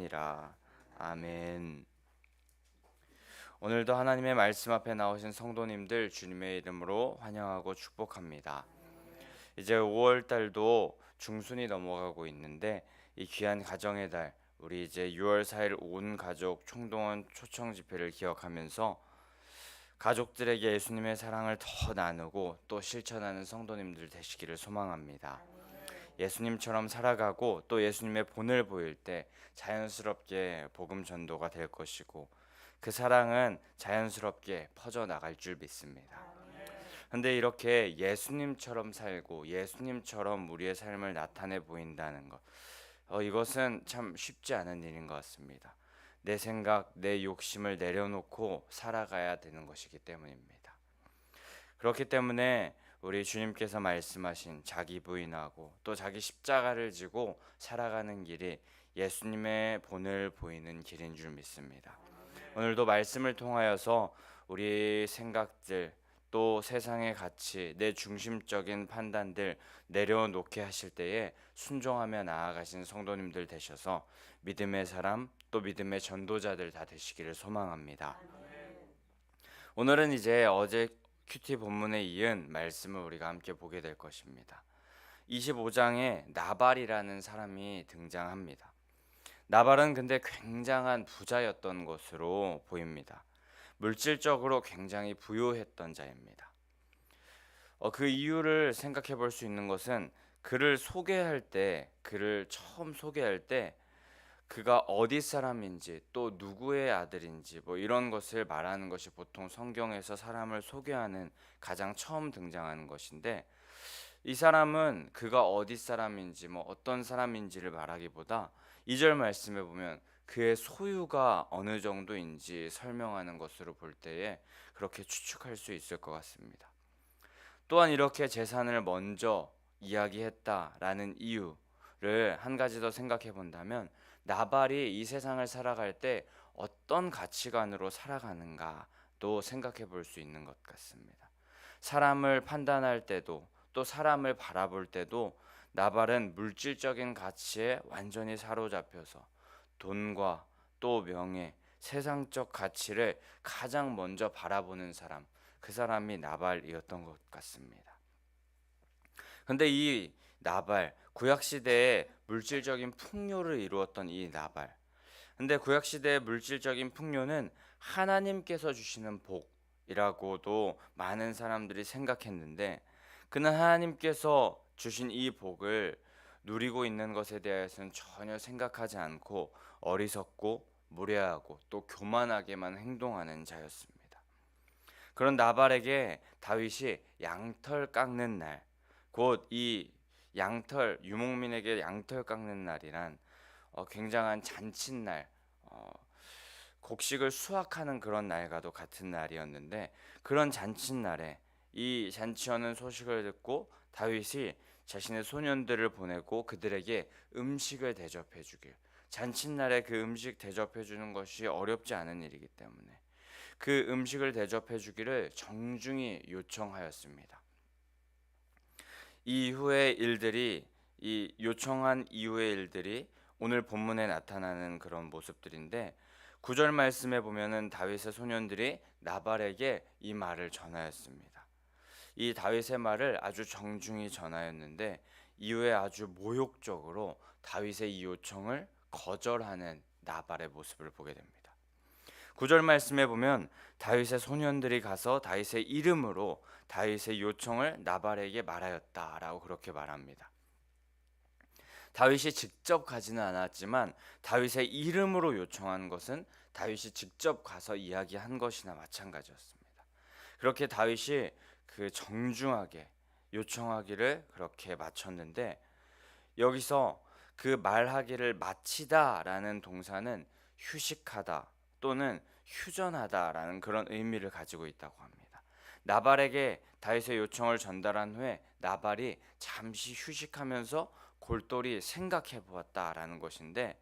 하리라. 아멘. 오늘도 하나님의 말씀 앞에 나오신 성도님들 주님의 이름으로 환영하고 축복합니다. 이제 5월 달도 중순이 넘어가고 있는데 이 귀한 가정의 달, 우리 이제 6월 4일 온 가족 총동원 초청 집회를 기억하면서 가족들에게 예수님의 사랑을 더 나누고 또 실천하는 성도님들 되시기를 소망합니다. 예수님처럼 살아가고 또 예수님의 본을 보일 때 자연스럽게 복음 전도가 될 것이고 그 사랑은 자연스럽게 퍼져 나갈 줄 믿습니다. 근데 이렇게 예수님처럼 살고 예수님처럼 우리의 삶을 나타내 보인다는 것, 이것은 참 쉽지 않은 일인 것 같습니다. 내 생각, 내 욕심을 내려놓고 살아가야 되는 것이기 때문입니다. 그렇기 때문에 우리 주님께서 말씀하신 자기 부인하고 또 자기 십자가를 지고 살아가는 길이 예수님의 본을 보이는 길인 줄 믿습니다. 오늘도 말씀을 통하여서 우리 생각들 또 세상의 가치, 내 중심적인 판단들 내려놓게 하실 때에 순종하며 나아가신 성도님들 되셔서 믿음의 사람 또 믿음의 전도자들 다 되시기를 소망합니다. 오늘은 이제 어제 큐티 본문에 이은 말씀을 우리가 함께 보게 될 것입니다. 25장에 나발이라는 사람이 등장합니다. 나발은 근데 굉장한 부자였던 것으로 보입니다. 물질적으로 굉장히 부유했던 자입니다. 그 이유를 생각해 볼 수 있는 것은 그를 처음 소개할 때 그가 어디 사람인지 또 누구의 아들인지 뭐 이런 것을 말하는 것이 보통 성경에서 사람을 소개하는 가장 처음 등장하는 것인데, 이 사람은 그가 어디 사람인지 뭐 어떤 사람인지를 말하기보다 2절 말씀에 보면 그의 소유가 어느 정도인지 설명하는 것으로 볼 때에 그렇게 추측할 수 있을 것 같습니다. 또한 이렇게 재산을 먼저 이야기했다라는 이유를 한 가지 더 생각해 본다면, 나발이 이 세상을 살아갈 때 어떤 가치관으로 살아가는가도 생각해 볼 수 있는 것 같습니다. 사람을 판단할 때도 또 사람을 바라볼 때도 나발은 물질적인 가치에 완전히 사로잡혀서 돈과 또 명예, 세상적 가치를 가장 먼저 바라보는 사람, 그 사람이 나발이었던 것 같습니다. 근데 이 나발, 구약 시대에 물질적인 풍요를 이루었던 이 나발. 근데 구약 시대의 물질적인 풍요는 하나님께서 주시는 복이라고도 많은 사람들이 생각했는데, 그는 하나님께서 주신 이 복을 누리고 있는 것에 대해서는 전혀 생각하지 않고 어리석고 무례하고 또 교만하게만 행동하는 자였습니다. 그런 나발에게 다윗이 양털 깎는 날, 곧 이 유목민에게 양털 깎는 날이란 굉장한 잔칫날, 곡식을 수확하는 그런 날과도 같은 날이었는데, 그런 잔칫날에 이 잔치하는 소식을 듣고 다윗이 자신의 소년들을 보내고 그들에게 음식을 대접해 주길, 잔칫날에 그 음식 대접해 주는 것이 어렵지 않은 일이기 때문에 그 음식을 대접해 주기를 정중히 요청하였습니다. 이 요청한 이후의 일들이 오늘 본문에 나타나는 그런 모습들인데, 9절 말씀에 보면은 다윗의 소년들이 나발에게 이 말을 전하였습니다. 이 다윗의 말을 아주 정중히 전하였는데 이후에 아주 모욕적으로 다윗의 이 요청을 거절하는 나발의 모습을 보게 됩니다. 9절 말씀에 보면 다윗의 소년들이 가서 다윗의 이름으로 다윗의 요청을 나발에게 말하였다라고 그렇게 말합니다. 다윗이 직접 가지는 않았지만 다윗의 이름으로 요청한 것은 다윗이 직접 가서 이야기한 것이나 마찬가지였습니다. 그렇게 다윗이 그 정중하게 요청하기를 그렇게 마쳤는데, 여기서 그 말하기를 마치다라는 동사는 휴식하다 또는 휴전하다라는 그런 의미를 가지고 있다고 합니다. 나발에게 다윗의 요청을 전달한 후에 나발이 잠시 휴식하면서 골똘히 생각해 보았다라는 것인데,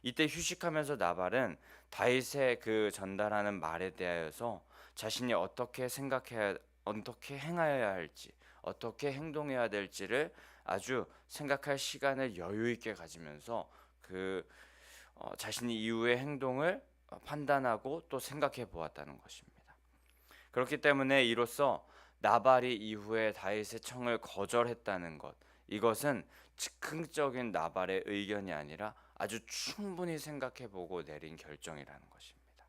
이때 휴식하면서 나발은 다윗의 그 전달하는 말에 대하여서 자신이 어떻게 행하여야 할지, 어떻게 행동해야 될지를 아주 생각할 시간을 여유 있게 가지면서 자신이 이후의 행동을 판단하고 또 생각해 보았다는 것입니다. 그렇기 때문에 이로써 나발이 이후에 다윗의 청을 거절했다는 것, 이것은 즉흥적인 나발의 의견이 아니라 아주 충분히 생각해 보고 내린 결정이라는 것입니다.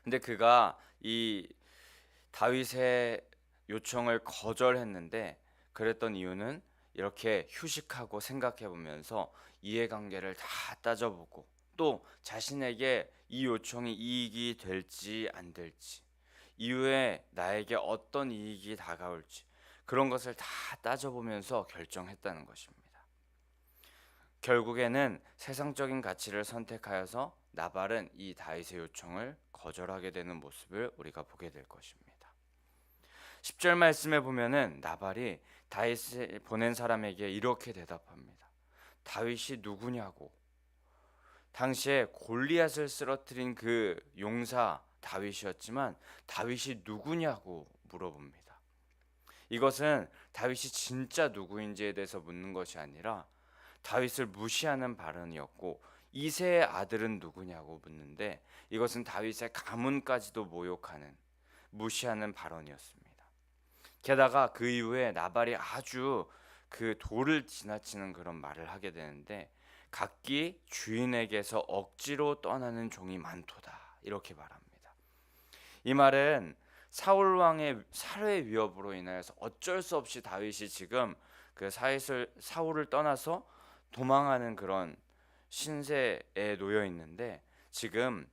근데 그가 이 다윗의 요청을 거절했는데 그랬던 이유는 이렇게 휴식하고 생각해 보면서 이해관계를 다 따져보고 또 자신에게 이 요청이 이익이 될지 안 될지, 이후에 나에게 어떤 이익이 다가올지 그런 것을 다 따져보면서 결정했다는 것입니다. 결국에는 세상적인 가치를 선택하여서 나발은 이 다윗의 요청을 거절하게 되는 모습을 우리가 보게 될 것입니다. 10절 말씀에 보면은 나발이 다윗을 보낸 사람에게 이렇게 대답합니다. 다윗이 누구냐고. 당시에 골리앗을 쓰러뜨린 그 용사 다윗이었지만 다윗이 누구냐고 물어봅니다. 이것은 다윗이 진짜 누구인지에 대해서 묻는 것이 아니라 다윗을 무시하는 발언이었고, 이새의 아들은 누구냐고 묻는데 이것은 다윗의 가문까지도 모욕하는, 무시하는 발언이었습니다. 게다가 그 이후에 나발이 아주 그 도를 지나치는 그런 말을 하게 되는데, 각기 주인에게서 억지로 떠나는 종이 많도다, 이렇게 말합니다. 이 말은 사울 왕의 살해 위협으로 인하여서 어쩔 수 없이 다윗이 지금 그 사울을 떠나서 도망하는 그런 신세에 놓여 있는데, 지금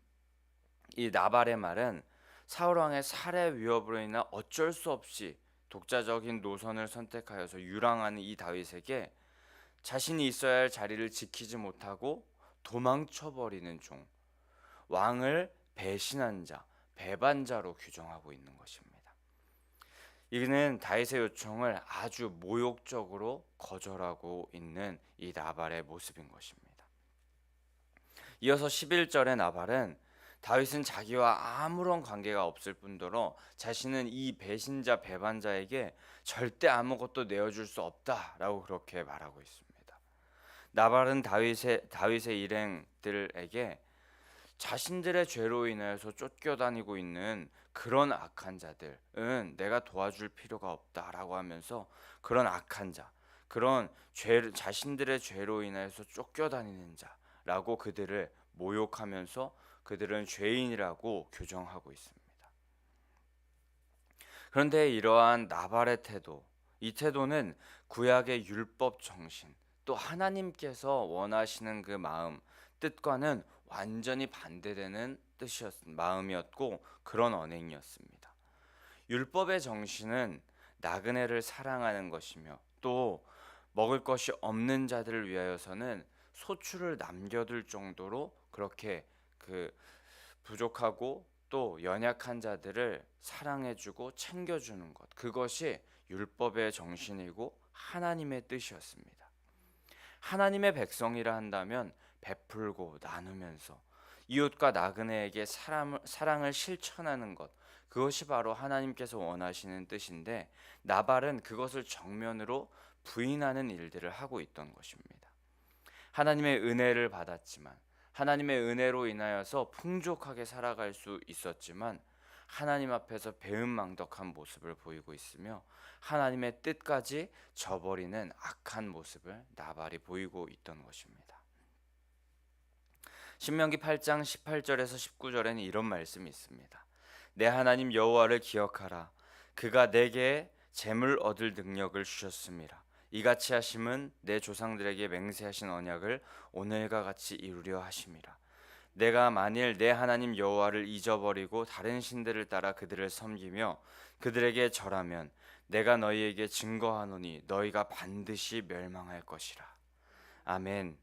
이 나발의 말은 사울 왕의 살해 위협으로 인한 어쩔 수 없이 독자적인 노선을 선택하여서 유랑하는 이 다윗에게 자신이 있어야 할 자리를 지키지 못하고 도망쳐버리는 종, 왕을 배신한 자, 배반자로 규정하고 있는 것입니다. 이는 다윗의 요청을 아주 모욕적으로 거절하고 있는 이 나발의 모습인 것입니다. 이어서 11절의 나발은 다윗은 자기와 아무런 관계가 없을 뿐더러 자신은 이 배신자 배반자에게 절대 아무것도 내어줄 수 없다라고 그렇게 말하고 있습니다. 나발은 다윗의 일행들에게 자신들의 죄로 인해서 쫓겨다니고 있는 그런 악한 자들은 내가 도와줄 필요가 없다라고 하면서 그런 악한 자, 그런 자신들의 죄로 인해서 쫓겨다니는 자라고 그들을 모욕하면서 그들은 죄인이라고 규정하고 있습니다. 그런데 이러한 나발의 태도, 이 태도는 구약의 율법 정신, 또 하나님께서 원하시는 그 마음, 뜻과는 완전히 반대되는 마음이었고 그런 언행이었습니다. 율법의 정신은 나그네를 사랑하는 것이며, 또 먹을 것이 없는 자들을 위하여서는 소출을 남겨둘 정도로 그렇게 그 부족하고 또 연약한 자들을 사랑해주고 챙겨주는 것, 그것이 율법의 정신이고 하나님의 뜻이었습니다. 하나님의 백성이라 한다면 베풀고 나누면서 이웃과 나그네에게 사랑을 실천하는 것, 그것이 바로 하나님께서 원하시는 뜻인데, 나발은 그것을 정면으로 부인하는 일들을 하고 있던 것입니다. 하나님의 은혜를 받았지만, 하나님의 은혜로 인하여서 풍족하게 살아갈 수 있었지만 하나님 앞에서 배은망덕한 모습을 보이고 있으며 하나님의 뜻까지 저버리는 악한 모습을 나발이 보이고 있던 것입니다. 신명기 8장 18절에서 19절에는 이런 말씀이 있습니다. 내 하나님 여호와를 기억하라. 그가 내게 재물 얻을 능력을 주셨음이라. 이같이 하심은 내 조상들에게 맹세하신 언약을 오늘과 같이 이루려 하심이라. 내가 만일 내 하나님 여호와를 잊어버리고 다른 신들을 따라 그들을 섬기며 그들에게 절하면 내가 너희에게 증거하노니 너희가 반드시 멸망할 것이라. 아멘.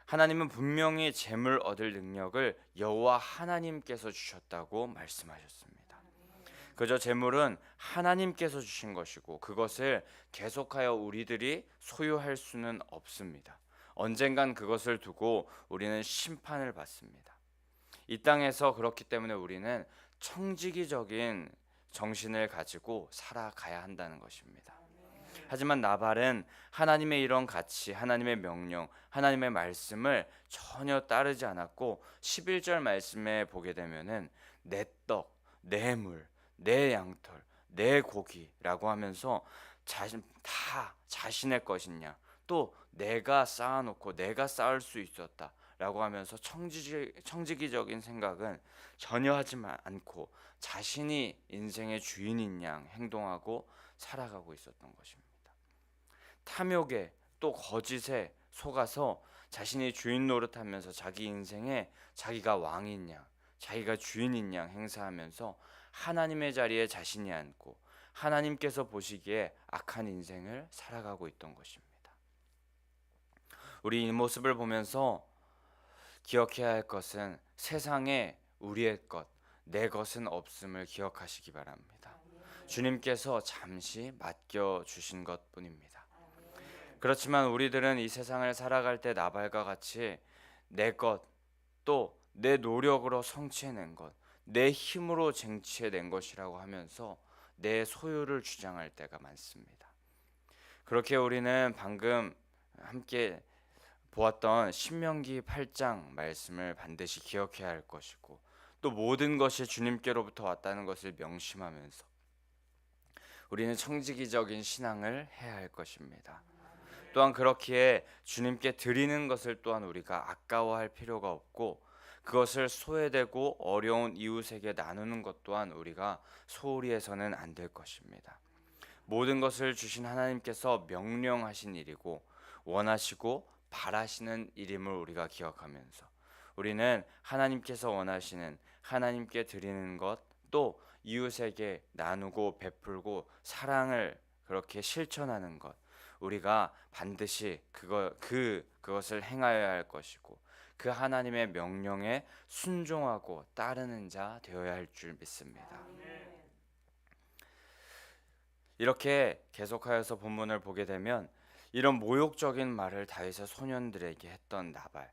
하나님은 분명히 재물 얻을 능력을 여호와 하나님께서 주셨다고 말씀하셨습니다. 그저 재물은 하나님께서 주신 것이고 그것을 계속하여 우리들이 소유할 수는 없습니다. 언젠간 그것을 두고 우리는 심판을 받습니다. 이 땅에서 그렇기 때문에 우리는 청지기적인 정신을 가지고 살아가야 한다는 것입니다. 하지만 나발은 하나님의 이런 가치, 하나님의 명령, 하나님의 말씀을 전혀 따르지 않았고 11절 말씀에 보게 되면은 내 떡, 내 물, 내 양털, 내 고기라고 하면서 자신의 것이냐, 또 내가 쌓아놓고 내가 쌓을 수 있었다라고 하면서 청지기적인 생각은 전혀 하지 않고 자신이 인생의 주인인 양 행동하고 살아가고 있었던 것입니다. 탐욕에 또 거짓에 속아서 자신이 주인 노릇하면서 자기 인생에 자기가 왕인 양, 자기가 주인인 양 행사하면서 하나님의 자리에 자신이 앉고 하나님께서 보시기에 악한 인생을 살아가고 있던 것입니다. 우리 이 모습을 보면서 기억해야 할 것은 세상에 우리의 것, 내 것은 없음을 기억하시기 바랍니다. 주님께서 잠시 맡겨주신 것뿐입니다. 그렇지만 우리들은 이 세상을 살아갈 때 나발과 같이 내 것, 또 내 노력으로 성취해낸 것, 내 힘으로 쟁취해낸 것이라고 하면서 내 소유를 주장할 때가 많습니다. 그렇게 우리는 방금 함께 보았던 신명기 8장 말씀을 반드시 기억해야 할 것이고, 또 모든 것이 주님께로부터 왔다는 것을 명심하면서 우리는 청지기적인 신앙을 해야 할 것입니다. 또한 그렇기에 주님께 드리는 것을 또한 우리가 아까워할 필요가 없고, 그것을 소외되고 어려운 이웃에게 나누는 것 또한 우리가 소홀히 해서는 안 될 것입니다. 모든 것을 주신 하나님께서 명령하신 일이고 원하시고 바라시는 일임을 우리가 기억하면서 우리는 하나님께서 원하시는, 하나님께 드리는 것, 또 이웃에게 나누고 베풀고 사랑을 그렇게 실천하는 것, 우리가 반드시 그것을 행하여야 할 것이고, 그 하나님의 명령에 순종하고 따르는 자 되어야 할 줄 믿습니다. 이렇게 계속하여서 본문을 보게 되면 이런 모욕적인 말을 다윗의 소년들에게 했던 나발,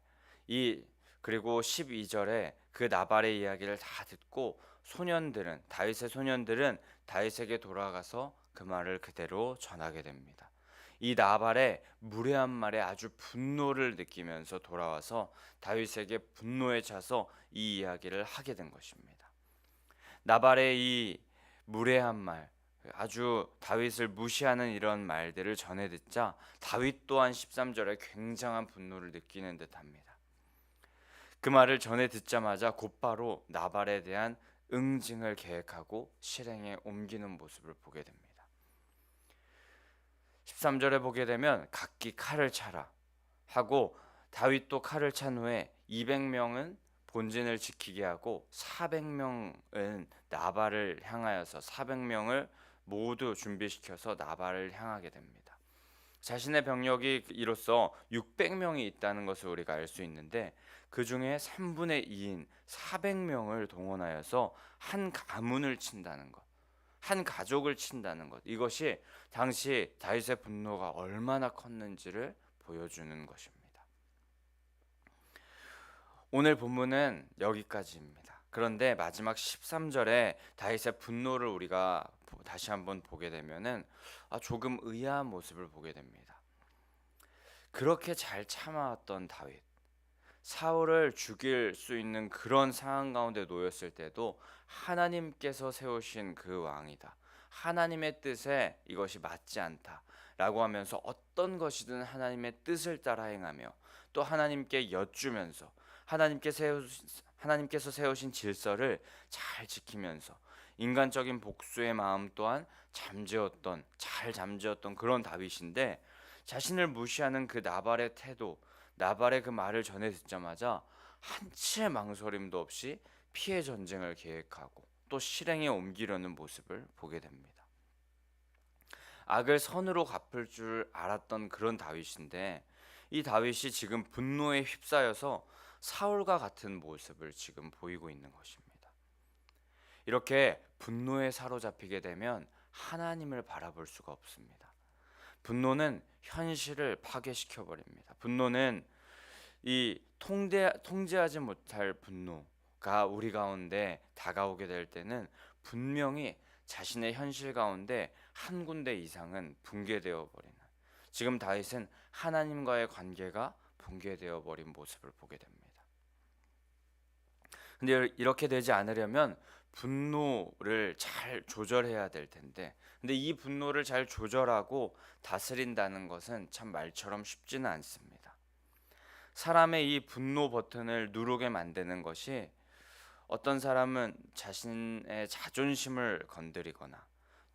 그리고 12절에 그 나발의 이야기를 다 듣고 다윗의 소년들은 다윗에게 돌아가서 그 말을 그대로 전하게 됩니다. 이 나발의 무례한 말에 아주 분노를 느끼면서 돌아와서 다윗에게 분노에 차서 이 이야기를 하게 된 것입니다. 나발의 이 무례한 말, 아주 다윗을 무시하는 이런 말들을 전해 듣자 다윗 또한 13절에 굉장한 분노를 느끼는 듯합니다. 그 말을 전해 듣자마자 곧바로 나발에 대한 응징을 계획하고 실행에 옮기는 모습을 보게 됩니다. 13절에 보게 되면 각기 칼을 차라 하고, 다윗도 칼을 찬 후에 200명은 본진을 지키게 하고 400명은 나발을 향하여서 400명을 모두 준비시켜서 나발을 향하게 됩니다. 자신의 병력이 이로써 600명이 있다는 것을 우리가 알 수 있는데, 그 중에 3분의 2인 400명을 동원하여서 한 가문을 친다는 것, 한 가족을 친다는 것, 이것이 당시 다윗의 분노가 얼마나 컸는지를 보여주는 것입니다. 오늘 본문은 여기까지입니다. 그런데 마지막 13절에 다윗의 분노를 우리가 다시 한번 보게 되면은 조금 의아한 모습을 보게 됩니다. 그렇게 잘 참아왔던 다윗, 사울을 죽일 수 있는 그런 상황 가운데 놓였을 때도 하나님께서 세우신 그 왕이다, 하나님의 뜻에 이것이 맞지 않다 라고 하면서 어떤 것이든 하나님의 뜻을 따라 행하며, 또 하나님께 여쭈면서 하나님께서 세우신 질서를 잘 지키면서 인간적인 복수의 마음 또한 잘 잠재웠던 그런 다윗인데, 자신을 무시하는 그 나발의 태도, 나발의 그 말을 전해 듣자마자 한치의 망설임도 없이 피해 전쟁을 계획하고 또 실행에 옮기려는 모습을 보게 됩니다. 악을 선으로 갚을 줄 알았던 그런 다윗인데, 이 다윗이 지금 분노에 휩싸여서 사울과 같은 모습을 지금 보이고 있는 것입니다. 이렇게 분노에 사로잡히게 되면 하나님을 바라볼 수가 없습니다. 분노는 현실을 파괴시켜 버립니다. 분노는 이 통제하지 못할 분노가 우리 가운데 다가오게 될 때는 분명히 자신의 현실 가운데 한 군데 이상은 붕괴되어 버리는, 지금 다윗은 하나님과의 관계가 붕괴되어 버린 모습을 보게 됩니다. 근데 이렇게 되지 않으려면 분노를 잘 조절해야 될 텐데, 근데 이 분노를 잘 조절하고 다스린다는 것은 참 말처럼 쉽지는 않습니다. 사람의 이 분노 버튼을 누르게 만드는 것이, 어떤 사람은 자신의 자존심을 건드리거나,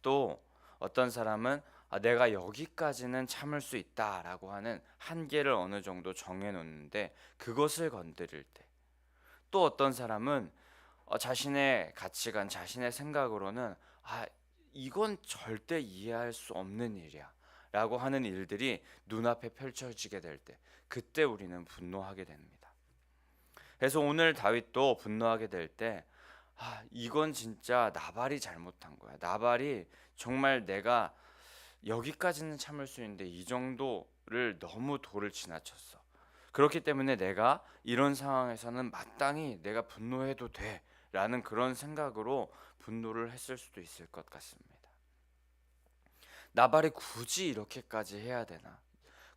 또 어떤 사람은 내가 여기까지는 참을 수 있다라고 하는 한계를 어느 정도 정해 놓는데 그것을 건드릴 때, 또 어떤 사람은 자신의 가치관, 자신의 생각으로는 이건 절대 이해할 수 없는 일이야 라고 하는 일들이 눈앞에 펼쳐지게 될 때, 그때 우리는 분노하게 됩니다. 그래서 오늘 다윗도 분노하게 될 때, 이건 진짜 나발이 잘못한 거야. 나발이 정말 내가 여기까지는 참을 수 있는데 이 정도를 너무 도를 지나쳤어. 그렇기 때문에 내가 이런 상황에서는 마땅히 내가 분노해도 돼 라는 그런 생각으로 분노를 했을 수도 있을 것 같습니다. 나발이 굳이 이렇게까지 해야 되나?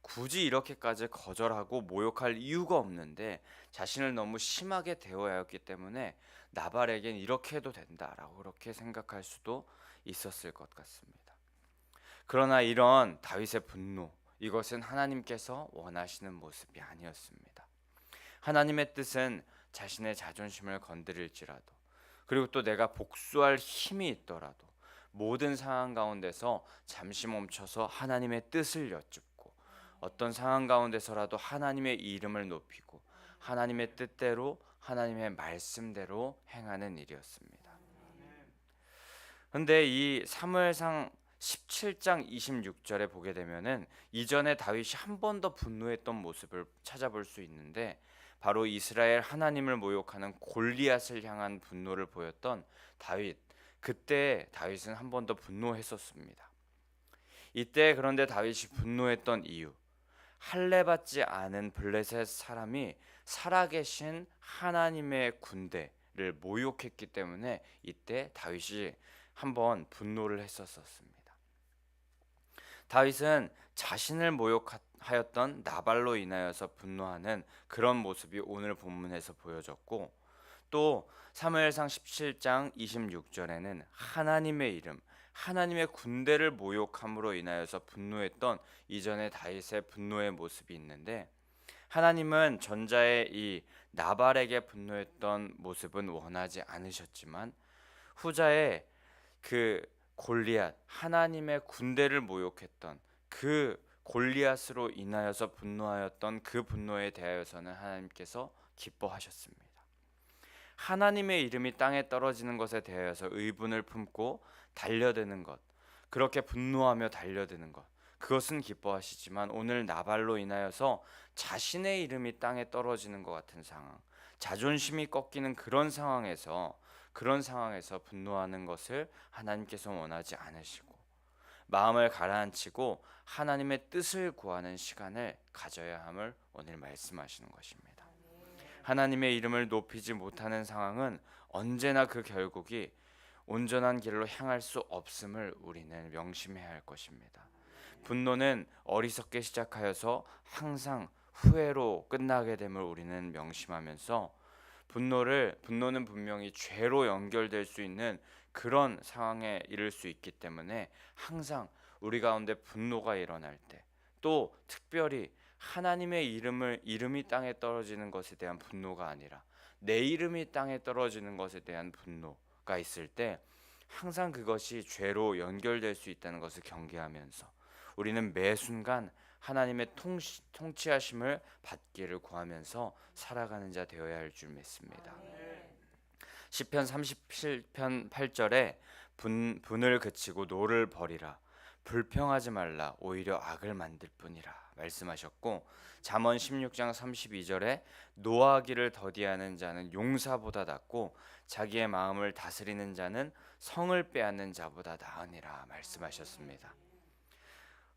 굳이 이렇게까지 거절하고 모욕할 이유가 없는데 자신을 너무 심하게 대해야 했기 때문에 나발에겐 이렇게 해도 된다라고 그렇게 생각할 수도 있었을 것 같습니다. 그러나 이런 다윗의 분노, 이것은 하나님께서 원하시는 모습이 아니었습니다. 하나님의 뜻은 자신의 자존심을 건드릴지라도, 그리고 또 내가 복수할 힘이 있더라도 모든 상황 가운데서 잠시 멈춰서 하나님의 뜻을 여쭙고, 어떤 상황 가운데서라도 하나님의 이름을 높이고 하나님의 뜻대로 하나님의 말씀대로 행하는 일이었습니다. 근데 이 사무엘상 17장 26절에 보게 되면은 이전에 다윗이 한 번 더 분노했던 모습을 찾아볼 수 있는데, 바로 이스라엘 하나님을 모욕하는 골리앗을 향한 분노를 보였던 다윗, 그때 다윗은 한 번 더 분노했었습니다. 이때 그런데 다윗이 분노했던 이유, 할례받지 않은 블레셋 사람이 살아계신 하나님의 군대를 모욕했기 때문에 이때 다윗이 한번 분노를 했었습니다. 다윗은 자신을 모욕하였던 나발로 인하여서 분노하는 그런 모습이 오늘 본문에서 보여졌고, 또 사무엘상 17장 26절에는 하나님의 이름, 하나님의 군대를 모욕함으로 인하여서 분노했던 이전의 다윗의 분노의 모습이 있는데, 하나님은 전자의 이 나발에게 분노했던 모습은 원하지 않으셨지만 후자의 그 골리앗, 하나님의 군대를 모욕했던 그 골리앗으로 인하여서 분노하였던 그 분노에 대하여서는 하나님께서 기뻐하셨습니다. 하나님의 이름이 땅에 떨어지는 것에 대하여서 의분을 품고 달려드는 것, 그렇게 분노하며 달려드는 것, 그것은 기뻐하시지만 오늘 나발로 인하여서 자신의 이름이 땅에 떨어지는 것 같은 상황, 자존심이 꺾이는 그런 상황에서 분노하는 것을 하나님께서 원하지 않으시고, 마음을 가라앉히고 하나님의 뜻을 구하는 시간을 가져야 함을 오늘 말씀하시는 것입니다. 하나님의 이름을 높이지 못하는 상황은 언제나 그 결국이 온전한 길로 향할 수 없음을 우리는 명심해야 할 것입니다. 분노는 어리석게 시작하여서 항상 후회로 끝나게 됨을 우리는 명심하면서, 분노는 분명히 죄로 연결될 수 있는 그런 상황에 이를 수 있기 때문에 항상 우리 가운데 분노가 일어날 때, 또 특별히 하나님의 이름이 땅에 떨어지는 것에 대한 분노가 아니라 내 이름이 땅에 떨어지는 것에 대한 분노가 있을 때 항상 그것이 죄로 연결될 수 있다는 것을 경계하면서 우리는 매 순간 하나님의 통치하심을 받기를 구하면서 살아가는 자 되어야 할 줄 믿습니다. 시편 37편 8절에 분을 그치고 노를 버리라, 불평하지 말라, 오히려 악을 만들 뿐이라 말씀하셨고, 잠언 16장 32절에 노하기를 더디하는 자는 용사보다 낫고 자기의 마음을 다스리는 자는 성을 빼앗는 자보다 나으니라 말씀하셨습니다.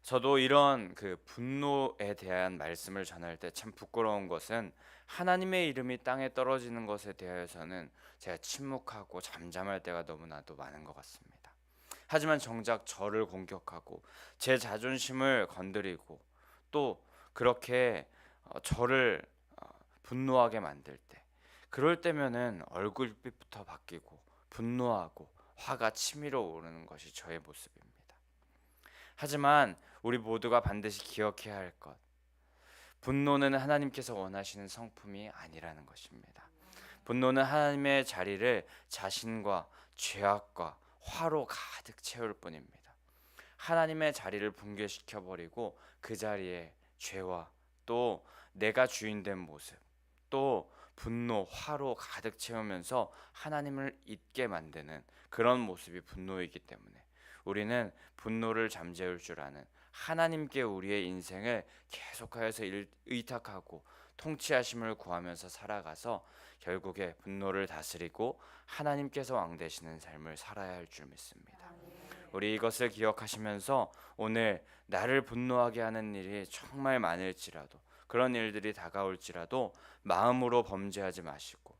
저도 이런 그 분노에 대한 말씀을 전할 때 참 부끄러운 것은, 하나님의 이름이 땅에 떨어지는 것에 대해서는 제가 침묵하고 잠잠할 때가 너무나도 많은 것 같습니다. 하지만 정작 저를 공격하고 제 자존심을 건드리고 또 그렇게 저를 분노하게 만들 때, 그럴 때면은 얼굴빛부터 바뀌고 분노하고 화가 치밀어 오르는 것이 저의 모습입니다. 하지만 우리 모두가 반드시 기억해야 할 것, 분노는 하나님께서 원하시는 성품이 아니라는 것입니다. 분노는 하나님의 자리를 자신과 죄악과 화로 가득 채울 뿐입니다. 하나님의 자리를 붕괴시켜 버리고 그 자리에 죄와 또 내가 주인된 모습, 또 분노, 화로 가득 채우면서 하나님을 잊게 만드는 그런 모습이 분노이기 때문에 우리는 분노를 잠재울 줄 아는 하나님께 우리의 인생을 계속하여서 의탁하고 통치하심을 구하면서 살아가서 결국에 분노를 다스리고 하나님께서 왕 되시는 삶을 살아야 할 줄 믿습니다. 우리 이것을 기억하시면서 오늘 나를 분노하게 하는 일이 정말 많을지라도, 그런 일들이 다가올지라도 마음으로 범죄하지 마시고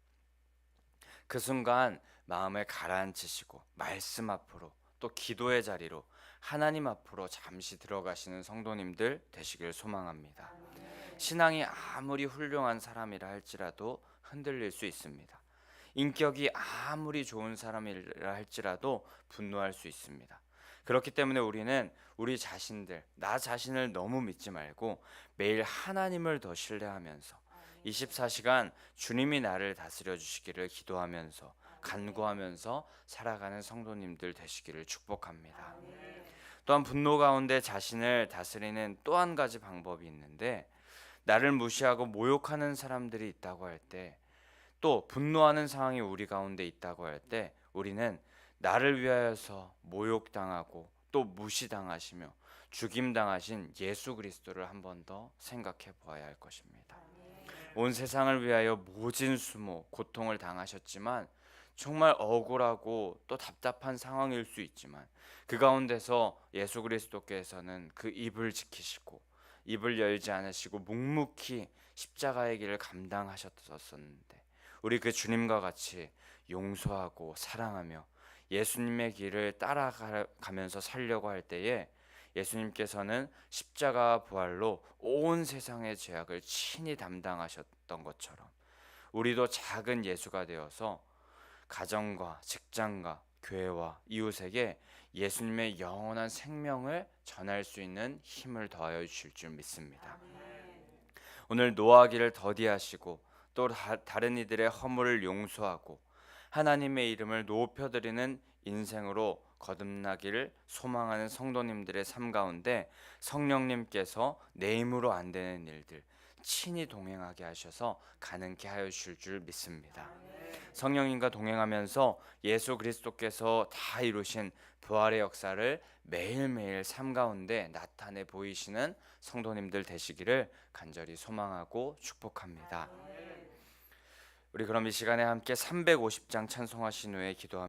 그 순간 마음을 가라앉히시고 말씀 앞으로 또 기도의 자리로 하나님 앞으로 잠시 들어가시는 성도님들 되시길 소망합니다. 신앙이 아무리 훌륭한 사람이라 할지라도 흔들릴 수 있습니다. 인격이 아무리 좋은 사람이라 할지라도 분노할 수 있습니다. 그렇기 때문에 우리는 우리 자신들, 나 자신을 너무 믿지 말고 매일 하나님을 더 신뢰하면서 24시간 주님이 나를 다스려 주시기를 기도하면서 간구하면서 살아가는 성도님들 되시기를 축복합니다. 또한 분노 가운데 자신을 다스리는 또 한 가지 방법이 있는데, 나를 무시하고 모욕하는 사람들이 있다고 할 때, 또 분노하는 상황이 우리 가운데 있다고 할 때 우리는 나를 위하여서 모욕당하고 또 무시당하시며 죽임당하신 예수 그리스도를 한 번 더 생각해 보아야 할 것입니다. 온 세상을 위하여 모진 수모 고통을 당하셨지만 정말 억울하고 또 답답한 상황일 수 있지만 그 가운데서 예수 그리스도께서는 그 입을 지키시고 입을 열지 않으시고 묵묵히 십자가의 길을 감당하셨었는데, 우리 그 주님과 같이 용서하고 사랑하며 예수님의 길을 따라가면서 살려고 할 때에 예수님께서는 십자가 부활로 온 세상의 죄악을 친히 담당하셨던 것처럼 우리도 작은 예수가 되어서 가정과 직장과 교회와 이웃에게 예수님의 영원한 생명을 전할 수 있는 힘을 더하여 주실 줄 믿습니다. 오늘 노하기를 더디하시고 또 다른 이들의 허물을 용서하고 하나님의 이름을 높여드리는 인생으로 거듭나기를 소망하는 성도님들의 삶 가운데 성령님께서 내 힘으로 안 되는 일들 친히 동행하게 하셔서 가능케 하여 주실 줄 믿습니다. 성령님과 동행하면서 예수 그리스도께서 다 이루신 부활의 역사를 매일매일 삶 가운데 나타내 보이시는 성도님들 되시기를 간절히 소망하고 축복합니다. 우리 그럼 이 시간에 함께 350장 찬송하신 후에 기도합니다.